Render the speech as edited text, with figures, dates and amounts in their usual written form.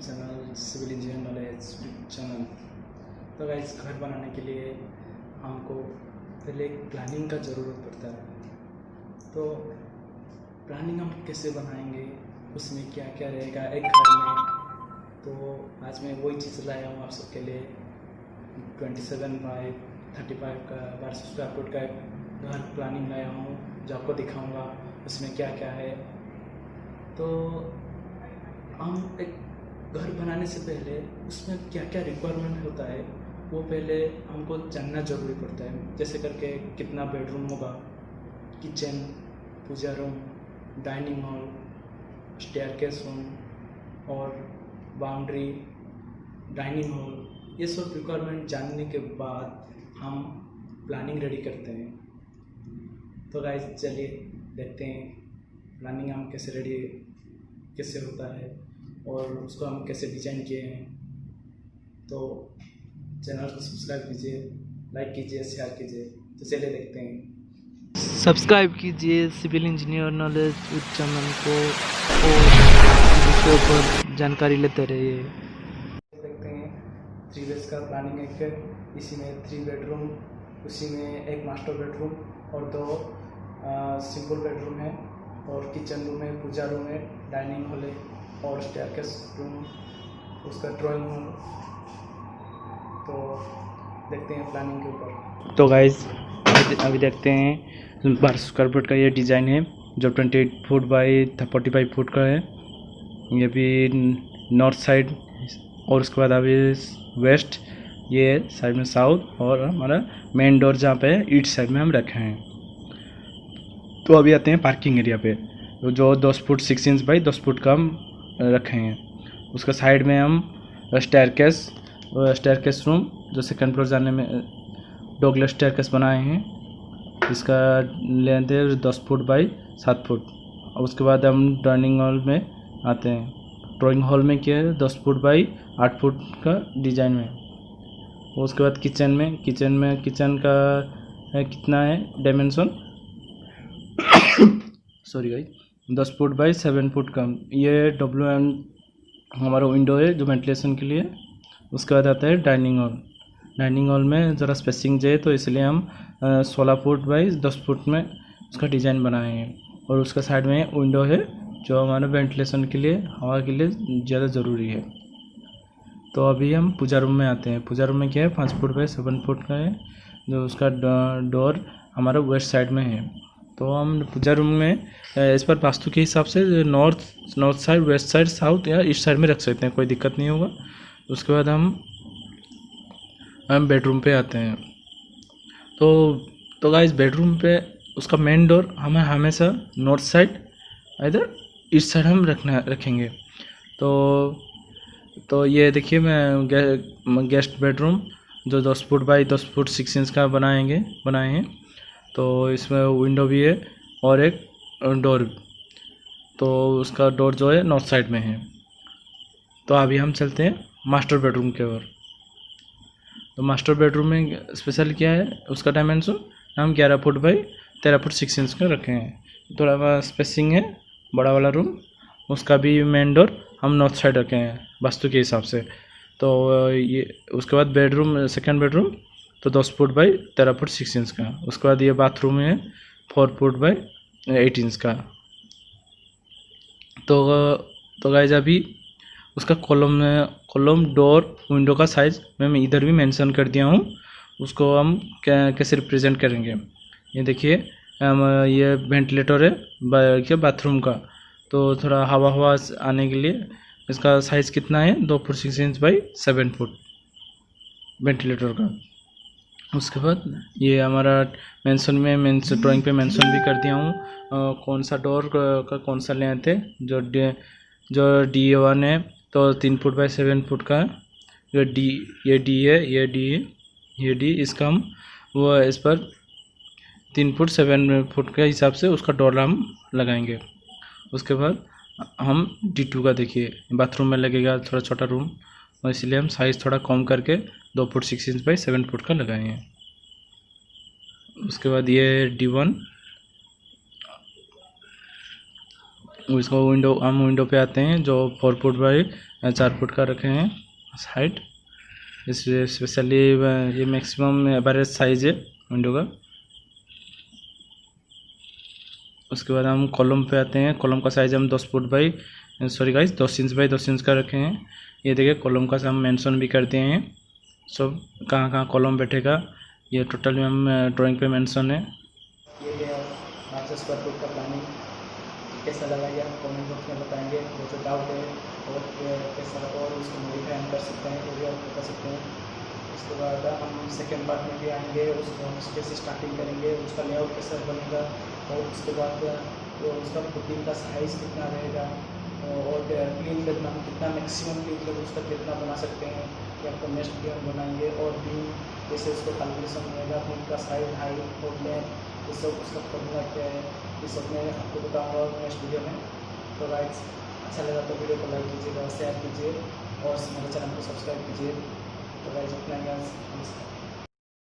Channel civil engineer knowledge channel. तो guys, घर बनाने के लिए हमको पहले एक प्लानिंग का ज़रूरत पड़ता है। तो प्लानिंग हम कैसे बनाएंगे, उसमें क्या क्या रहेगा एक घर में। तो आज मैं वही चीज़ लाया हूँ आप सबके लिए। 27 बाय 35 का 1200 स्क्वायर फुट का एक घर प्लानिंग लाया हूँ, जो आपको दिखाऊंगा उसमें क्या क्या है। तो हम एक घर बनाने से पहले उसमें क्या क्या रिक्वायरमेंट होता है वो पहले हमको जानना ज़रूरी पड़ता है। जैसे करके कितना बेडरूम होगा, kitchen, puja room, dining hall, staircase room और बाउंड्री, डाइनिंग हॉल, ये सब रिक्वायरमेंट जानने के बाद हम प्लानिंग रेडी करते हैं। तो गाइस, चलिए देखते हैं प्लानिंग हम कैसे होता है और उसको हम कैसे डिज़ाइन किए हैं। तो चैनल को सब्सक्राइब कीजिए, लाइक कीजिए, शेयर कीजिए। तो चलिए देखते हैं। सब्सक्राइब कीजिए सिविल इंजीनियर नॉलेज चैनल को और इसके ऊपर जानकारी लेते रहिए। देखते हैं 3 बेड्स का प्लानिंग एक है। इसी में 3 बेडरूम, उसी में एक मास्टर बेडरूम और 2 सिंपल बेडरूम है और किचन रूम है, पूजा रूम है, डाइनिंग हॉल है और स्टेयरकेस रूम, उसका ड्राइंग रूम। तो देखते हैं प्लानिंग के ऊपर। तो गाइस, अभी देखते हैं 1200 स्क्वायर फुट का ये डिज़ाइन है जो 28 फुट बाई 45 फुट का है। ये भी नॉर्थ साइड और उसके बाद अभी वेस्ट, ये साइड में साउथ और हमारा मेन डोर जहाँ पे है ईस्ट साइड में हम रखे हैं। तो अभी आते हैं पार्किंग एरिया पे, जो 10 फुट 6 इंच बाई 10 फुट का हम रखे हैं। उसका साइड में हम स्टेयरकेस रूम, जो सेकंड फ्लोर जाने में डॉगलेस स्टेयरकेस बनाए हैं। इसका लेंथ है 10 फुट बाई 7 फुट। और उसके बाद हम डाइनिंग हॉल में आते हैं। ड्राइंग हॉल में क्या है 10 फुट बाई 8 फुट का डिज़ाइन में। उसके बाद किचन का कितना है dimension sorry guys, 10 foot by 7 foot का। ये WM हमारा विंडो है जो वेंटिलेशन के लिए। उसके बाद आता है डाइनिंग हॉल में ज़रा स्पेसिंग चाहिए, तो इसलिए हम 16 फुट बाई 10 फुट में उसका डिज़ाइन बनाए हैं। और उसका साइड में विंडो है जो हमारे वेंटिलेशन के लिए, हवा के लिए ज़्यादा ज़रूरी है। तो अभी हम पूजा रूम में आते हैं। पूजा रूम में क्या है 5 फुट बाई 7 फुट का है, जो उसका डोर हमारा वेस्ट साइड में है। तो हम पूजा रूम में इस पर वास्तु के हिसाब से north side, west side, south या ईस्ट साइड में रख सकते हैं, कोई दिक्कत नहीं होगा। उसके बाद हम बेडरूम पे आते हैं। तो गाइस, बेडरूम पे उसका मेन डोर हमें हमेशा नॉर्थ साइड इधर ईस्ट साइड हम रखेंगे। तो ये देखिए, मैं गेस्ट बेडरूम जो 10 फुट बाई 10 फुट 6 इंच का बनाए हैं। तो इसमें विंडो भी है और एक डोर। तो उसका डोर जो है नॉर्थ साइड में है। तो अभी हम चलते हैं मास्टर बेडरूम के ओर। तो मास्टर बेडरूम में स्पेशल क्या है, उसका डायमेंशन हम 11 फुट बाई 13 फुट 6 इंच का रखे हैं। थोड़ा स्पेसिंग है, बड़ा वाला रूम। उसका भी मेन डोर हम नॉर्थ साइड रखे हैं वास्तु के हिसाब से। तो ये उसके बाद सेकंड बेडरूम तो 10 फुट बाई 13 फुट 6 इंच का। उसके बाद ये बाथरूम है 4 फुट बाई 8 इंच का। तो गाइस, अभी उसका कॉलम डोर विंडो का साइज मैं इधर भी मेंशन कर दिया हूँ। उसको हम कैसे रिप्रेजेंट करेंगे, ये देखिए। ये वेंटिलेटर है बाथरूम का। तो थोड़ा हवा आने के लिए इसका साइज़ कितना है 2 foot 6 inch by 7 foot ventilator का। उसके बाद ये हमारा ड्राइंग पे मेंशन भी कर दिया हूँ कौन सा डोर का कौन सा लेंथ है। जो D1 है तो 3 फुट बाई 7 फुट का। ये D है, ये D इसका हम इस पर 3 फुट 7 फुट के हिसाब से उसका डोर हम लगाएंगे। उसके बाद हम D2 का देखिए, बाथरूम में लगेगा थोड़ा छोटा रूम, और इसलिए हम साइज़ थोड़ा कम करके 2 फुट 6 इंच बाई 7 फुट का लगाए हैं। उसके बाद ये D1 इसको हम विंडो पे आते हैं जो 4 फुट बाई 4 फुट का रखे हैं हाइट। इस स्पेशली ये मैक्सिमम एवरेज साइज है विंडो का। उसके बाद हम कॉलम पे आते हैं। कॉलम का साइज़ हम 10 foot by 10 inch by 10 inch का रखे हैं। ये देखिए कॉलम का हम मेंशन भी करते हैं सब कहाँ कहाँ कॉलम बैठेगा, ये टोटल में हम ड्राइंग पे मेंशन है। ये है 500 स्क्वायर फुट का प्लानिंग। कैसा लगा ये आप कमेंट बॉक्स में बताएंगे। वो जो डाउट है और कैसा और उसको मॉडिफाई हम कर सकते हैं, वो भी आप बता सकते हैं। उसके बाद हम सेकेंड पार्ट में भी आएंगे, उसको हम कैसे स्टार्टिंग करेंगे, उसका लेआउट कैसा बनेगा और उसके बाद वो उसका पुटिंग का साइज़ कितना रहेगा और क्लीन करना हम कितना मैक्सिमम क्लीन कर उसका कितना बना सकते हैं, ये आपको नेक्स्ट वीडियो हम बनाएंगे। और बीम जैसे उसको कैलकुलेशन रहेगा, बीम का साइज हाइट और लेंथ ये सब उसका फॉर्मूला क्या है, ये सब मैं आपको बताऊँगा नेक्स्ट वीडियो में। तो गाइस अच्छा लगा तो वीडियो को लाइक कीजिएगा, शेयर कीजिए और मेरे चैनल को सब्सक्राइब कीजिए। तो गाइस इतना ही, नमस्कार।